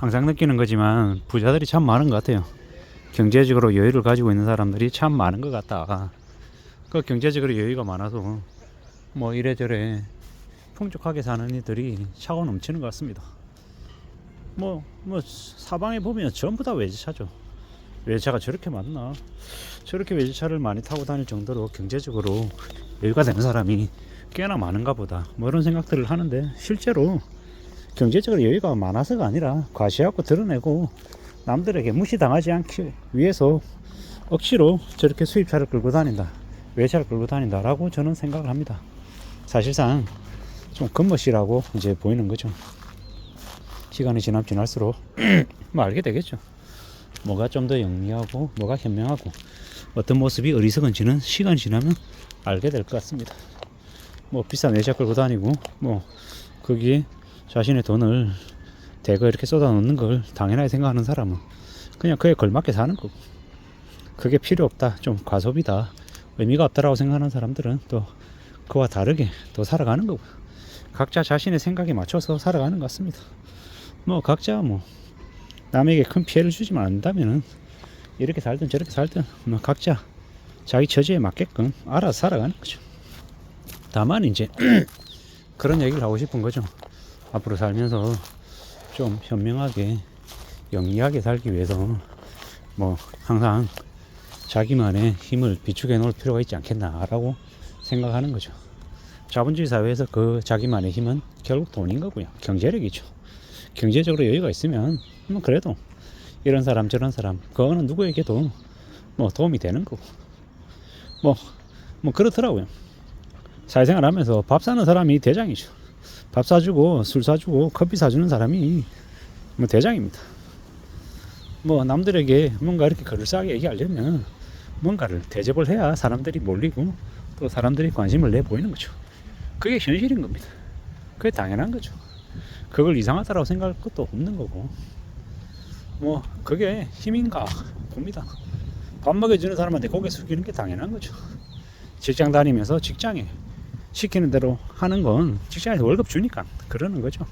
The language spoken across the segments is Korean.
항상 느끼는 거지만 부자들이 참 많은 것 같아요. 경제적으로 여유를 가지고 있는 사람들이 참 많은 것 같다. 그 경제적으로 여유가 많아서 뭐 이래저래 풍족하게 사는 이들이 차고 넘치는 것 같습니다. 뭐 사방에 보면 전부 다 외제차죠. 외제차가 저렇게 많나? 저렇게 외제차를 많이 타고 다닐 정도로 경제적으로 여유가 되는 사람이 꽤나 많은가 보다, 뭐 이런 생각들을 하는데, 실제로 경제적으로 여유가 많아서가 아니라 과시하고 드러내고 남들에게 무시당하지 않기 위해서 억지로 저렇게 수입차를 끌고 다닌다, 외차를 끌고 다닌다라고 저는 생각을 합니다. 사실상 좀 겉멋이라고 이제 보이는 거죠. 시간이 지날수록 뭐 알게 되겠죠. 뭐가 좀 더 영리하고 뭐가 현명하고 어떤 모습이 어리석은지는 시간이 지나면 알게 될 것 같습니다. 뭐 비싼 외차 끌고 다니고 뭐 거기에 자신의 돈을 대거 이렇게 쏟아 놓는 걸 당연하게 생각하는 사람은 그냥 그에 걸맞게 사는 거고, 그게 필요 없다, 좀 과소비다, 의미가 없다라고 생각하는 사람들은 또 그와 다르게 또 살아가는 거고, 각자 자신의 생각에 맞춰서 살아가는 것 같습니다. 뭐 각자 뭐 남에게 큰 피해를 주지만 않는다면은 이렇게 살든 저렇게 살든 뭐 각자 자기 처지에 맞게끔 알아서 살아가는 거죠. 다만 이제 그런 얘기를 하고 싶은 거죠. 앞으로 살면서 좀 현명하게 영리하게 살기 위해서 뭐 항상 자기만의 힘을 비축해 놓을 필요가 있지 않겠나라고 생각하는 거죠. 자본주의 사회에서 그 자기만의 힘은 결국 돈인 거고요. 경제력이죠. 경제적으로 여유가 있으면 뭐 그래도 이런 사람 저런 사람 그거는 누구에게도 뭐 도움이 되는 거고, 뭐 그렇더라고요. 사회생활 하면서 밥 사는 사람이 대장이죠. 밥 사주고 술 사주고 커피 사주는 사람이 뭐 대장입니다. 뭐 남들에게 뭔가 이렇게 그럴싸하게 얘기하려면 뭔가를 대접을 해야 사람들이 몰리고 또 사람들이 관심을 내 보이는 거죠. 그게 현실인 겁니다. 그게 당연한 거죠. 그걸 이상하다라고 생각할 것도 없는 거고, 뭐 그게 힘인가 봅니다. 밥 먹여주는 사람한테 고개 숙이는 게 당연한 거죠. 직장 다니면서 직장에 시키는 대로 하는 건 직장에서 월급 주니까 그러는 거죠.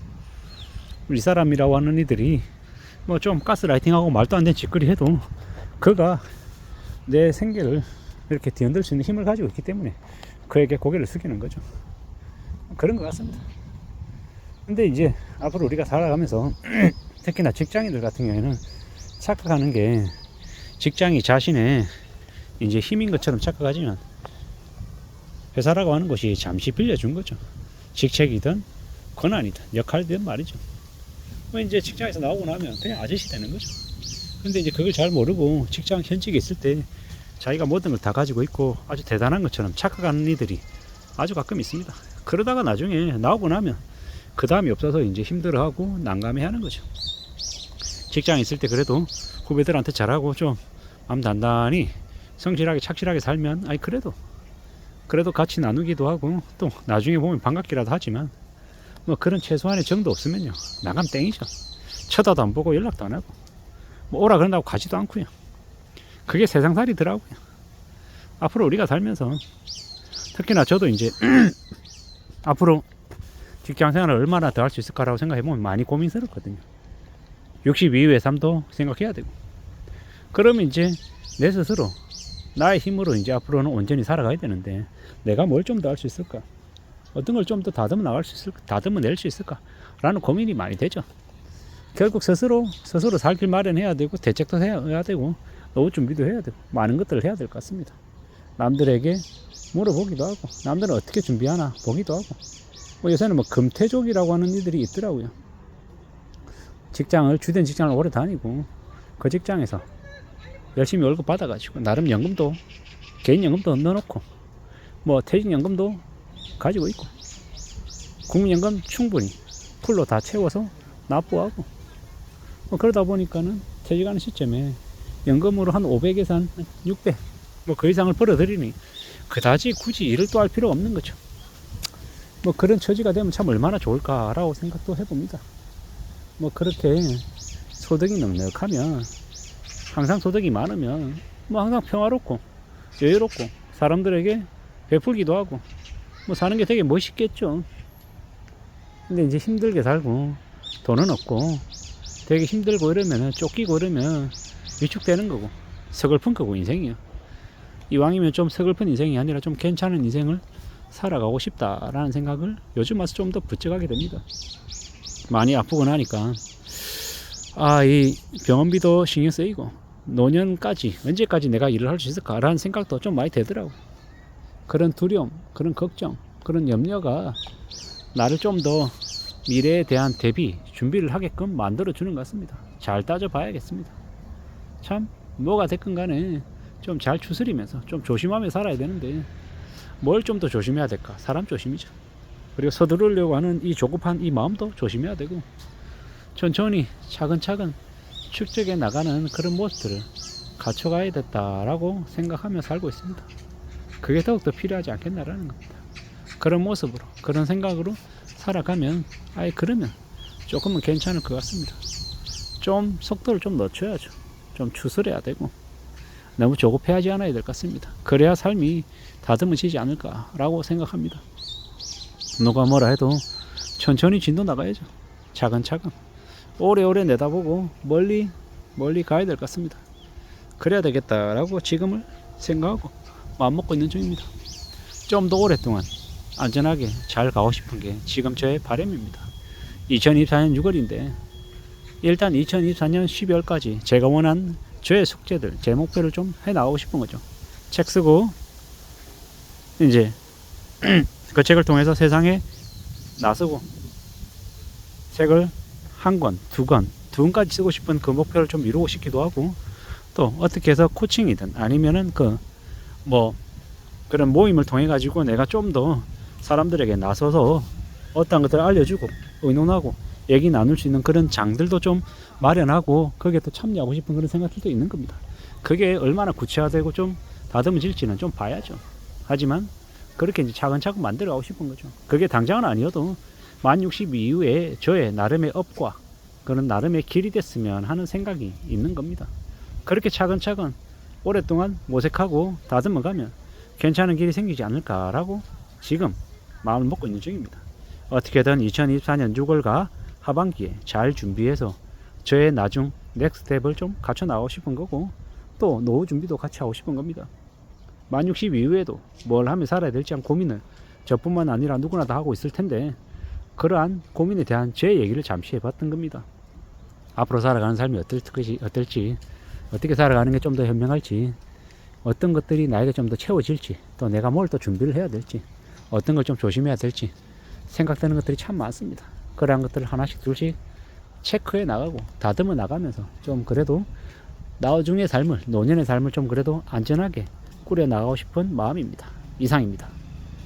이 사람이라고 하는 이들이 뭐 좀 가스라이팅하고 말도 안 되는 짓거리 해도 그가 내 생계를 이렇게 뒤흔들 수 있는 힘을 가지고 있기 때문에 그에게 고개를 숙이는 거죠. 그런 것 같습니다. 근데 이제 앞으로 우리가 살아가면서 특히나 직장인들 같은 경우에는 착각하는 게, 직장이 자신의 이제 힘인 것처럼 착각하지만 회사라고 하는 것이 잠시 빌려준 거죠. 직책이든 권한이든 역할이든 말이죠. 뭐 이제 직장에서 나오고 나면 그냥 아저씨 되는 거죠. 근데 이제 그걸 잘 모르고 직장 현직에 있을 때 자기가 모든 걸 다 가지고 있고 아주 대단한 것처럼 착각하는 이들이 아주 가끔 있습니다. 그러다가 나중에 나오고 나면 그 다음이 없어서 이제 힘들어하고 난감해하는 거죠. 직장에 있을 때 그래도 후배들한테 잘하고 좀 마음 단단히 성실하게 착실하게 살면 아니 그래도 같이 나누기도 하고 또 나중에 보면 반갑기라도 하지만 뭐 그런 최소한의 정도 없으면요 나가면 땡이죠. 쳐다도 안 보고 연락도 안 하고 뭐 오라 그런다고 가지도 않고요. 그게 세상살이더라고요. 앞으로 우리가 살면서 특히나 저도 이제 앞으로 직장 생활을 얼마나 더 할 수 있을까라고 생각해보면 많이 고민스럽거든요. 60 이후의 삶도 생각해야 되고, 그러면 이제 내 스스로 나의 힘으로 이제 앞으로는 온전히 살아가야 되는데 내가 뭘 좀 더 할 수 있을까? 어떤 걸 좀 더 다듬어 나갈 수 있을까? 다듬어 낼 수 있을까? 라는 고민이 많이 되죠. 결국 스스로 살 길 마련해야 되고 대책도 해야 되고 노후 준비도 해야 되고 많은 것들을 해야 될 것 같습니다. 남들에게 물어보기도 하고 남들은 어떻게 준비하나 보기도 하고, 뭐 요새는 뭐 금태족이라고 하는 이들이 있더라고요. 주된 직장을 오래 다니고 그 직장에서 열심히 월급 받아가지고 나름 연금도 개인연금도 넣어놓고 뭐 퇴직연금도 가지고 있고 국민연금 충분히 풀로 다 채워서 납부하고 뭐 그러다 보니까는 퇴직하는 시점에 연금으로 한 500에서 한 600 뭐 그 이상을 벌어들이니 그다지 굳이 일을 또 할 필요가 없는 거죠. 뭐 그런 처지가 되면 참 얼마나 좋을까라고 생각도 해봅니다. 뭐 그렇게 소득이 넉넉하면, 항상 소득이 많으면 뭐 항상 평화롭고 여유롭고 사람들에게 베풀기도 하고 뭐 사는 게 되게 멋있겠죠. 근데 이제 힘들게 살고 돈은 없고 되게 힘들고 이러면은 쫓기고 이러면 위축되는 거고 서글픈 거고 인생이요. 이왕이면 좀 서글픈 인생이 아니라 좀 괜찮은 인생을 살아가고 싶다라는 생각을 요즘 와서 좀 더 부쩍하게 됩니다. 많이 아프고 나니까 이 병원비도 신경 쓰이고 노년까지 언제까지 내가 일을 할 수 있을까라는 생각도 좀 많이 되더라고. 그런 두려움, 그런 걱정, 그런 염려가 나를 좀 더 미래에 대한 대비, 준비를 하게끔 만들어주는 것 같습니다. 잘 따져봐야겠습니다. 참 뭐가 됐건 간에 좀 잘 추스리면서 좀 조심하며 살아야 되는데 뭘 좀 더 조심해야 될까? 사람 조심이죠. 그리고 서두르려고 하는 이 조급한 이 마음도 조심해야 되고 천천히 차근차근 축적해 나가는 그런 모습들을 갖춰가야 됐다라고 생각하며 살고 있습니다. 그게 더욱더 필요하지 않겠나라는 겁니다. 그런 모습으로 그런 생각으로 살아가면 그러면 조금은 괜찮을 것 같습니다. 좀 속도를 좀 늦춰야죠. 좀 추스려야 되고 너무 조급해하지 않아야 될 것 같습니다. 그래야 삶이 다듬어지지 않을까라고 생각합니다. 누가 뭐라 해도 천천히 진도 나가야죠. 차근차근 오래오래 내다보고 멀리 가야 될 것 같습니다. 그래야 되겠다라고 지금을 생각하고 마음먹고 있는 중입니다. 좀 더 오랫동안 안전하게 잘 가고 싶은 게 지금 저의 바람입니다. 2024년 6월인데 일단 2024년 12월까지 제가 원한 저의 숙제들, 제 목표를 좀 해나가고 싶은 거죠. 책 쓰고 이제 그 책을 통해서 세상에 나서고 책을 한 권, 두 권까지 쓰고 싶은 그 목표를 좀 이루고 싶기도 하고 또 어떻게 해서 코칭이든 아니면은 그런 모임을 통해 가지고 내가 좀 더 사람들에게 나서서 어떤 것들을 알려주고 의논하고 얘기 나눌 수 있는 그런 장들도 좀 마련하고 거기에 또 참여하고 싶은 그런 생각들도 있는 겁니다. 그게 얼마나 구체화되고 좀 다듬어질지는 좀 봐야죠. 하지만 그렇게 이제 차근차근 만들어가고 싶은 거죠. 그게 당장은 아니어도 만 60 이후에 저의 나름의 업과 그런 나름의 길이 됐으면 하는 생각이 있는 겁니다. 그렇게 차근차근 오랫동안 모색하고 다듬어가면 괜찮은 길이 생기지 않을까라고 지금 마음을 먹고 있는 중입니다. 어떻게든 2024년 6월과 하반기에 잘 준비해서 저의 나중 넥스트 스텝을 좀 갖춰 나가고 싶은 거고 또 노후 준비도 같이 하고 싶은 겁니다. 만 60 이후에도 뭘 하며 살아야 될지 한 고민을 저뿐만 아니라 누구나 다 하고 있을 텐데 그러한 고민에 대한 제 얘기를 잠시 해봤던 겁니다. 앞으로 살아가는 삶이 어떨지 어떻게 살아가는 게 좀 더 현명할지 어떤 것들이 나에게 좀 더 채워질지 또 내가 뭘 또 준비를 해야 될지 어떤 걸 좀 조심해야 될지 생각되는 것들이 참 많습니다. 그러한 것들을 하나씩 둘씩 체크해 나가고 다듬어 나가면서 좀 그래도 나중의 삶을 노년의 삶을 좀 그래도 안전하게 꾸려 나가고 싶은 마음입니다. 이상입니다.